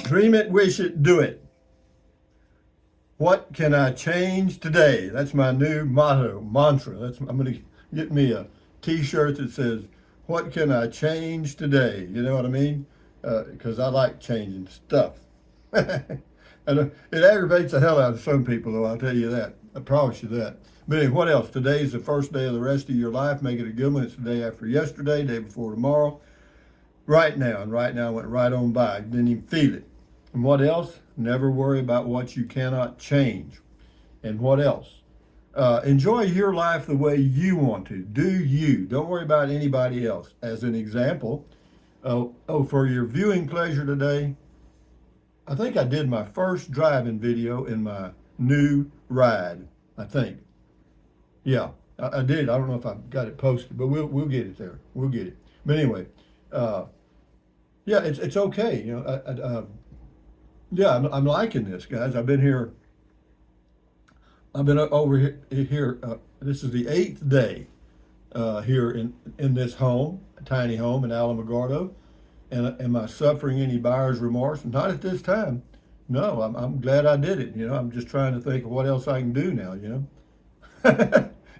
Dream it, wish it, do it. What can I change today? That's my new mantra. I'm going to get me a T-shirt that says, "What can I change today?" You know what I mean? Because I like changing stuff. And it aggravates the hell out of some people, though. I'll tell you that. I promise you that. But anyway, what else? Today's the first day of the rest of your life. Make it a good one. It's the day after yesterday, day before tomorrow, right now. And right now went right on by. Didn't even feel it. And what else? Never worry about what you cannot change. And what else? Enjoy your life the way you want to. Do you. Don't worry about anybody else. As an example, for your viewing pleasure today, I think I did my first driving video in my new ride. I think. Yeah, I did. I don't know if I've got it posted, but we'll get it there. We'll get it. But anyway, uh, yeah, it's okay. Yeah, I'm liking this, guys. I've been here. I've been over here. This is the eighth day here in this home, a tiny home in Alamogordo. And am I suffering any buyer's remorse? Not at this time. No, I'm glad I did it. I'm just trying to think of what else I can do now.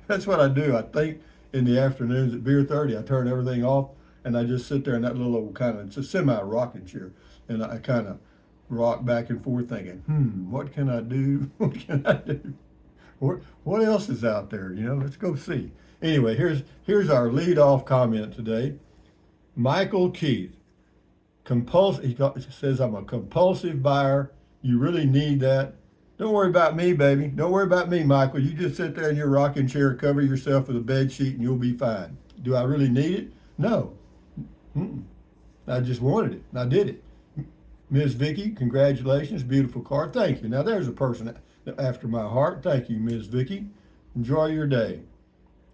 That's what I do. I think in the afternoons at Beer 30, I turn everything off and I just sit there in that little old it's a semi rocking chair, and I kind of rock back and forth thinking, what can I do? What can I do? What else is out there? Let's go see. Anyway, here's our lead off comment today. Michael Keith, he says, I'm a compulsive buyer. You really need that. Don't worry about me, baby. Don't worry about me, Michael. You just sit there in your rocking chair, cover yourself with a bed sheet, and you'll be fine. Do I really need it? No. Mm-mm. I just wanted it, and I did it. Ms. Vicky, congratulations. Beautiful card. Thank you. Now, there's a person after my heart. Thank you, Ms. Vicky. Enjoy your day.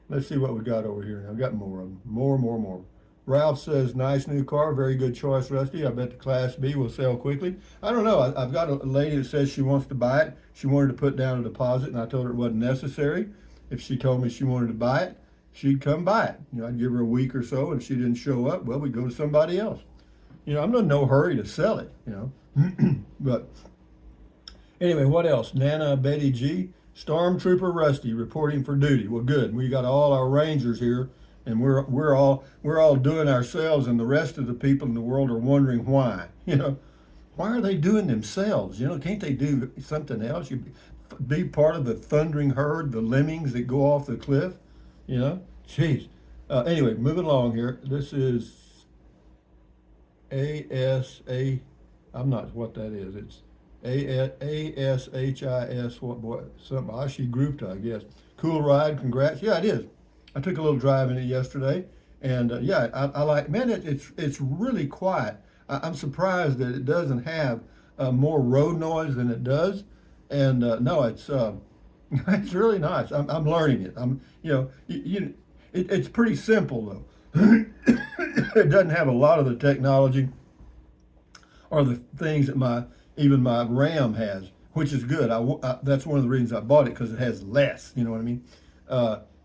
Let's see what we got over here. I've got more of them. More. Ralph says, nice new car. Very good choice, Rusty. I bet the Class B will sell quickly. I don't know. I've got a lady that says she wants to buy it. She wanted to put down a deposit, and I told her it wasn't necessary. If she told me she wanted to buy it, she'd come buy it. I'd give her a week or so, and if she didn't show up, well, we'd go to somebody else. I'm in no hurry to sell it, But anyway, what else? Nana Betty G, Stormtrooper Rusty reporting for duty. Well, good. We got all our Rangers here, and we're all doing ourselves, and the rest of the people in the world are wondering why. Why are they doing themselves? Can't they do something else? You be part of the thundering herd, the lemmings that go off the cliff. Jeez. Anyway, moving along here. This is ASA. I'm not what that is. It's ASHIS. What boy? Something Ashi Gupta, I guess. Cool ride. Congrats. Yeah, it is. I took a little drive in it yesterday, and yeah, I like. Man, it's really quiet. I'm surprised that it doesn't have more road noise than it does, and no, it's it's really nice. I'm learning it. It's pretty simple though. It doesn't have a lot of the technology or the things that even my RAM has, which is good. That's one of the reasons I bought it, because it has less. You know what I mean?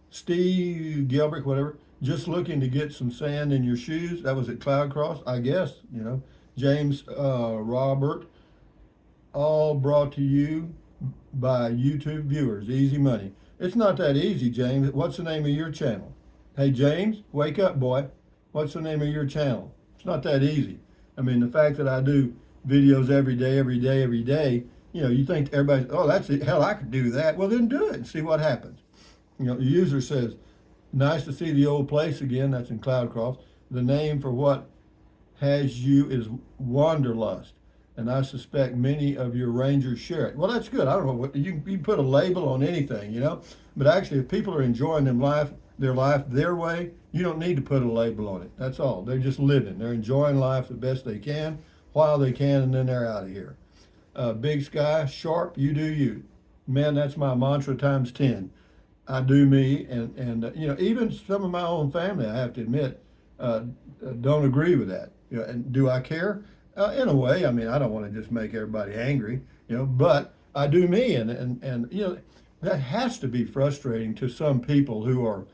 Steve Gilbert, whatever. Just looking to get some sand in your shoes. That was at Cloud Cross, I guess. James Robert, all brought to you by YouTube viewers. Easy money. It's not that easy, James. What's the name of your channel? Hey, James, wake up, boy. What's the name of your channel? It's not that easy. I mean, the fact that I do videos every day, you think everybody's, oh, that's it. Hell, I could do that. Well, then do it and see what happens. The user says, nice to see the old place again. That's in Cloudcroft. The name for what has you is Wanderlust, and I suspect many of your Rangers share it. Well, that's good. I don't know what you can put a label on anything, but actually, if people are enjoying their life their way, you don't need to put a label on it. That's all. They're just living. They're enjoying life the best they can while they can, and then they're out of here. Big Sky, sharp, you do you. Man, that's my mantra times 10. I do me, and even some of my own family, I have to admit, don't agree with that. And do I care? In a way. I mean, I don't want to just make everybody angry, but I do me, and that has to be frustrating to some people who are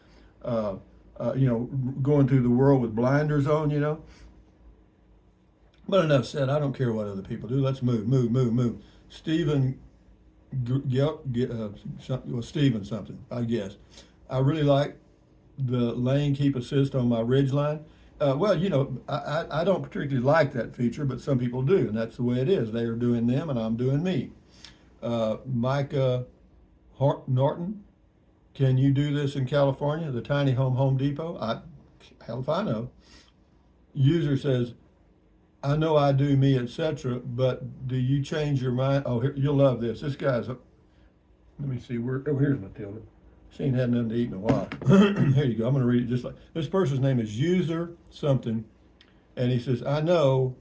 going through the world with blinders on. But enough said. I don't care what other people do. Let's move, move, move, move. Stephen, Stephen something, I guess. I really like the lane keep assist on my Ridgeline. Well, I don't particularly like that feature, but some people do, and that's the way it is. They are doing them, and I'm doing me. Micah Norton, can you do this in California? The Tiny Home Depot? Hell if I know. User says, I know I do me, etc., but do you change your mind? Oh, you'll love this. This guy's, let me see, here's Matilda. She ain't had nothing to eat in a while. Here you go. I'm going to read it just like this. Person's name is User something, and he says, I know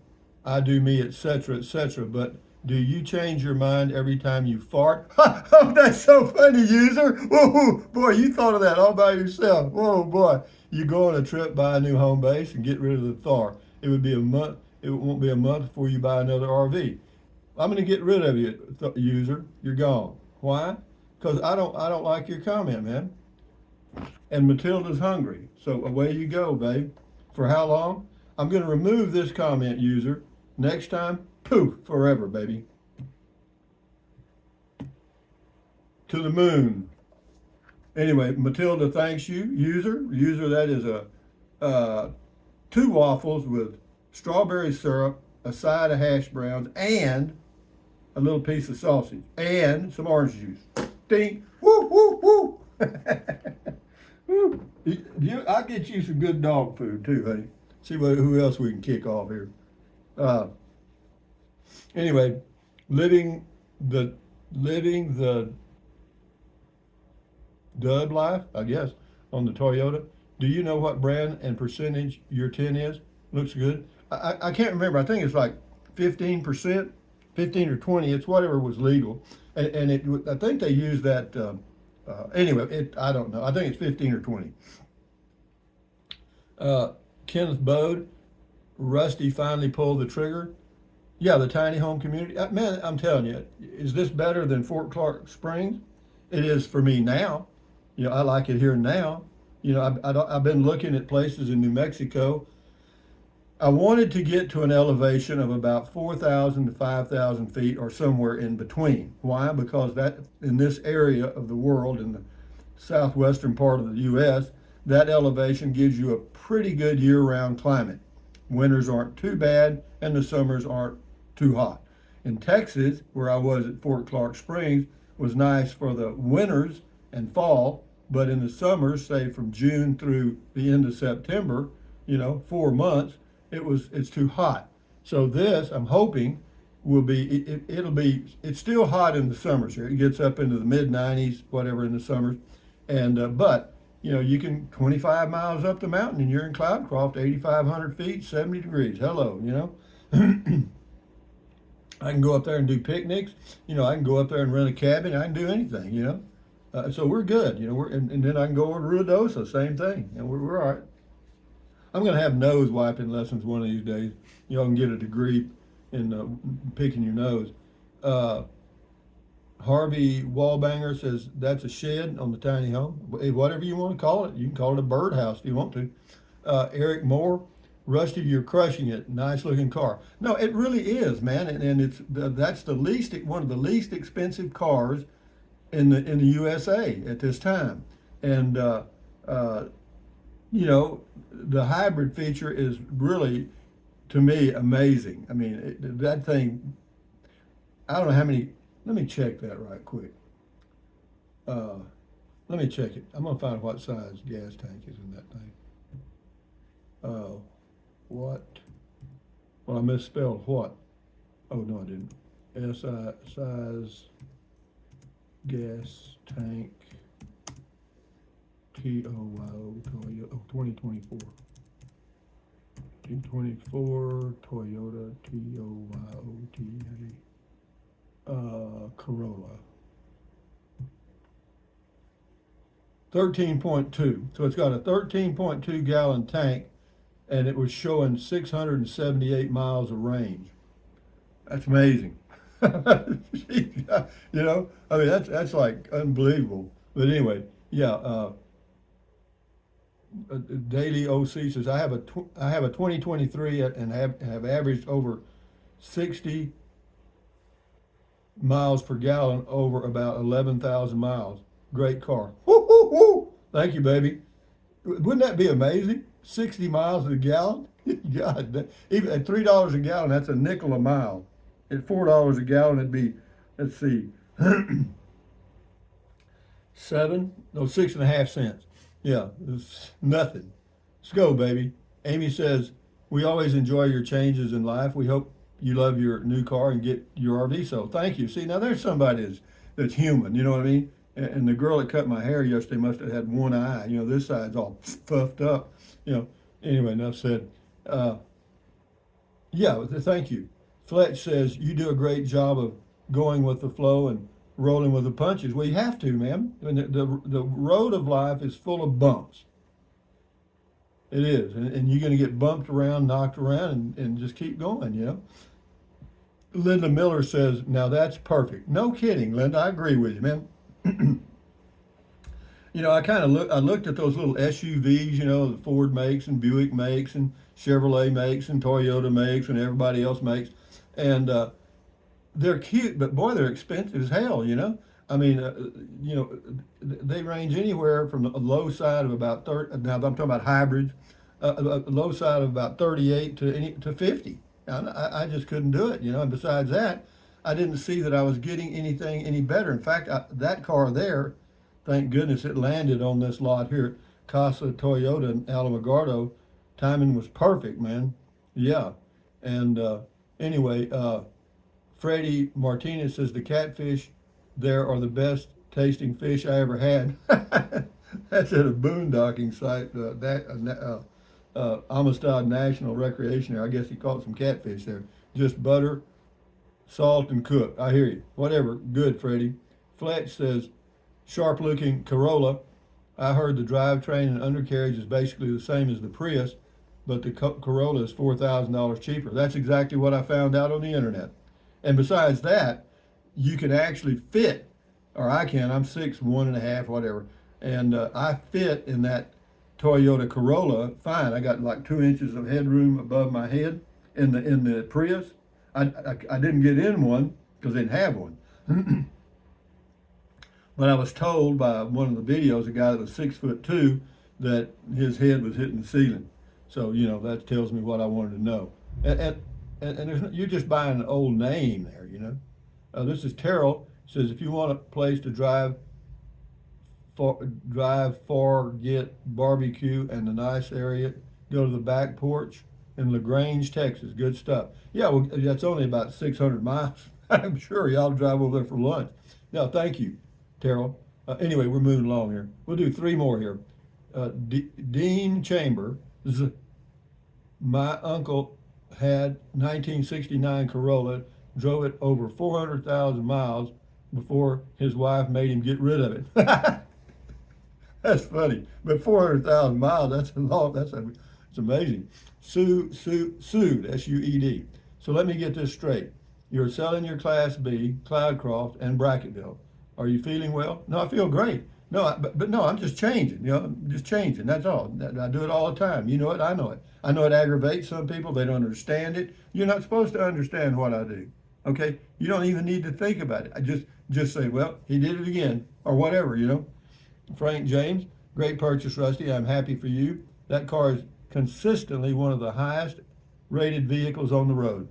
I do me, etc., but do you change your mind every time you fart? Oh, that's so funny, User. Whoa, boy, you thought of that all by yourself. Whoa, boy. You go on a trip, buy a new home base, and get rid of the Thar. It would be a month. It won't be a month before you buy another RV. I'm going to get rid of you, User. You're gone. Why? Because I don't like your comment, man. And Matilda's hungry. So away you go, babe. For how long? I'm going to remove this comment, User. Next time, poof, forever, baby. To the moon. Anyway, Matilda thanks you, User. User, that is a 2 waffles with strawberry syrup, a side of hash browns, and a little piece of sausage, and some orange juice. Ding! Woo, woo, woo! Woo. I'll get you some good dog food too, honey. See who else we can kick off here. Anyway, living the dub life, I guess, on the Toyota. Do you know what brand and percentage your tin is? Looks good. I can't remember. I think it's like 15%, 15 or 20. It's whatever was legal, and I think they use that. Anyway, I don't know. I think it's 15 or 20. Kenneth Bode, Rusty finally pulled the trigger. Yeah, the tiny home community. Man, I'm telling you, is this better than Fort Clark Springs? It is for me now. I like it here now. I've been looking at places in New Mexico. I wanted to get to an elevation of about 4,000 to 5,000 feet or somewhere in between. Why? Because that in this area of the world, in the southwestern part of the U.S., that elevation gives you a pretty good year-round climate. Winters aren't too bad and the summers aren't too hot. In Texas, where I was at Fort Clark Springs, was nice for the winters and fall, but in the summers, say from June through the end of September, 4 months, it's too hot. So this, I'm hoping, will be it's still hot in the summers here. It gets up into the mid 90s, whatever, in the summers, and but you can 25 miles up the mountain and you're in Cloudcroft, 8,500 feet, 70 degrees. Hello, I can go up there and do picnics. I can go up there and rent a cabin. I can do anything. So we're good. And then I can go over to Ruidoso, same thing, and we're all right. I'm going to have nose wiping lessons one of these days. Y'all can get a degree in picking your nose. Harvey Wallbanger says that's a shed on the tiny home. Whatever you want to call it. You can call it a birdhouse if you want to. Eric Moore, Rusty, you're crushing it. Nice looking car. No, it really is, man. And that's one of the least expensive cars in the USA at this time. And the hybrid feature is really, to me, amazing. I mean, that thing, I don't know how many, let me check that right quick. Let me check it. I'm going to find what size gas tank is in that thing. What? Well, I misspelled what? Oh, no, I didn't. Size gas tank. TOYO, Toyota, 2024. 2024 Toyota TOYOTA Corolla. 13.2. So it's got a 13.2 gallon tank, and it was showing 678 miles of range. That's amazing. I mean, that's like unbelievable. But anyway, yeah. Daily OC says, I have a 2023 and have averaged over 60 miles per gallon over about 11,000 miles. Great car. Woo, woo, woo. Thank you, baby. Wouldn't that be amazing? 60 miles a gallon? God, even at $3 a gallon, that's a nickel a mile. At $4 a gallon, it'd be, let's see, 6.5 cents. Yeah, it's nothing. Let's go, baby. Amy says, we always enjoy your changes in life. We hope you love your new car and get your RV. So thank you. See, now there's somebody that's human, you know what I mean? And the girl that cut my hair yesterday must have had one eye. You know, this side's all puffed up. You know, anyway, enough said. Yeah, thank you. Fletch says, you do a great job of going with the flow and rolling with the punches. Well, you have to, man. I mean, the road of life is full of bumps. It is. And you're going to get bumped around, knocked around, and just keep going, you know? Linda Miller says, now that's perfect. No kidding, Linda. I agree with you, man. You know, I looked at those little SUVs, you know, that Ford makes and Buick makes and Chevrolet makes and Toyota makes and everybody else makes. And they're cute, but boy, they're expensive as hell, you know? I mean, you know, they range anywhere from a low side of about 30, now I'm talking about hybrids, a low side of about 38 to 50. I just couldn't do it, you know? And besides that, I didn't see that I was getting anything any better. In fact, that car there, thank goodness it landed on this lot here at Casa Toyota in Alamogordo. Timing was perfect, man. Yeah. And anyway, Freddie Martinez says the catfish there are the best tasting fish I ever had. That's at a boondocking site, Amistad National Recreation Area. I guess he caught some catfish there. Just butter, salt, and cook. I hear you. Whatever. Good, Freddie. Fletch says, sharp looking Corolla. I heard the drivetrain and undercarriage is basically the same as the Prius, but the Corolla is $4,000 cheaper. That's exactly what I found out on the internet. And besides that, you can actually fit, or I can, I'm 6'1.5", whatever, and I fit in that Toyota Corolla fine. I got like 2 inches of headroom above my head in the Prius. I didn't get in one because I didn't have one. But I was told by one of the videos, a guy that was 6'2", that his head was hitting the ceiling. So, you know, that tells me what I wanted to know. And you're just buying an old name there, you know. This is Terrell. Says, if you want a place to drive for, get barbecue and a nice area, go to the back porch in LaGrange, Texas. Good stuff. Yeah, well, that's only about 600 miles. I'm sure y'all drive over there for lunch. No, thank you, Terrell. Anyway, we're moving along here. We'll do 3 more here. Dean Chambers. My uncle had 1969 Corolla, drove it over 400,000 miles before his wife made him get rid of it. That's funny. But 400,000 miles, that's a lot. It's amazing. Sued, S-U-E-D. So let me get this straight. You're selling your Class B, Cloudcroft, and Brackettville. Are you feeling well? No, I feel great. No, but no, I'm just changing. You know, I'm just changing. That's all. I do it all the time. You know it. I know it. I know it aggravates some people. They don't understand it. You're not supposed to understand what I do. Okay? You don't even need to think about it. I just say, well, he did it again, or whatever. You know. Frank James, great purchase, Rusty. I'm happy for you. That car is consistently one of the highest rated vehicles on the road.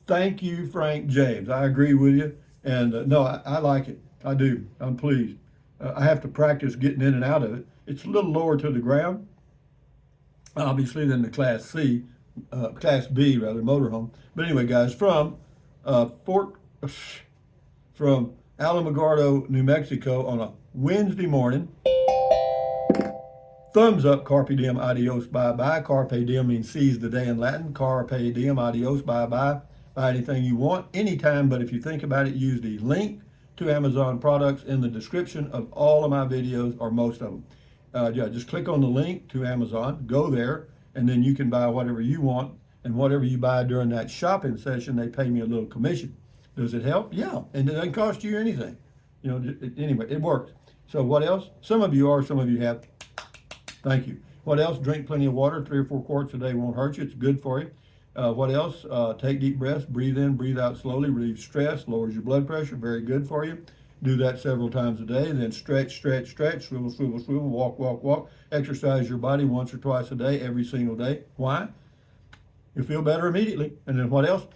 Thank you, Frank James. I agree with you. And no, I like it. I do. I'm pleased. I have to practice getting in and out of it. It's a little lower to the ground, obviously, than the Class B rather, motorhome. But anyway, guys, from Alamogordo, New Mexico, on a Wednesday morning. Thumbs up, carpe diem, adios, bye-bye. Carpe diem means seize the day in Latin. Carpe diem, adios, bye-bye. Buy anything you want, anytime, but if you think about it, use the link to Amazon products in the description of all of my videos, or most of them. Yeah, just click on the link to Amazon, go there, and then you can buy whatever you want, and whatever you buy during that shopping session, they pay me a little commission. Does it help? Yeah, and it doesn't cost you anything. You know, anyway, it works. So what else? Some of you are, some of you have. Thank you. What else? Drink plenty of water. 3 or 4 quarts a day won't hurt you. It's good for you. What else? Take deep breaths. Breathe in, breathe out slowly. Relieves stress, lowers your blood pressure. Very good for you. Do that several times a day. Then stretch, stretch, stretch. Swivel, swivel, swivel. Walk, walk, walk. Exercise your body once or twice a day, every single day. Why? You'll feel better immediately. And then what else?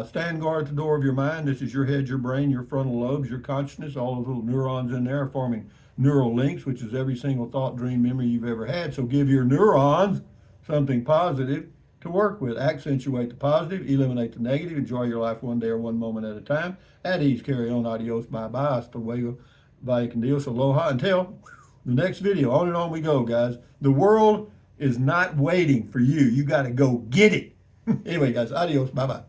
Stand guard at the door of your mind. This is your head, your brain, your frontal lobes, your consciousness. All those little neurons in there are forming neural links, which is every single thought, dream, memory you've ever had. So give your neurons something positive to work with. Accentuate the positive, eliminate the negative. Enjoy your life one day or one moment at a time. At ease, carry on, adios, bye-bye, hasta luego, vaya con Dios, aloha. Until the next video, on and on we go, guys. The world is not waiting for you. You got to go get it. Anyway, guys, adios, bye-bye.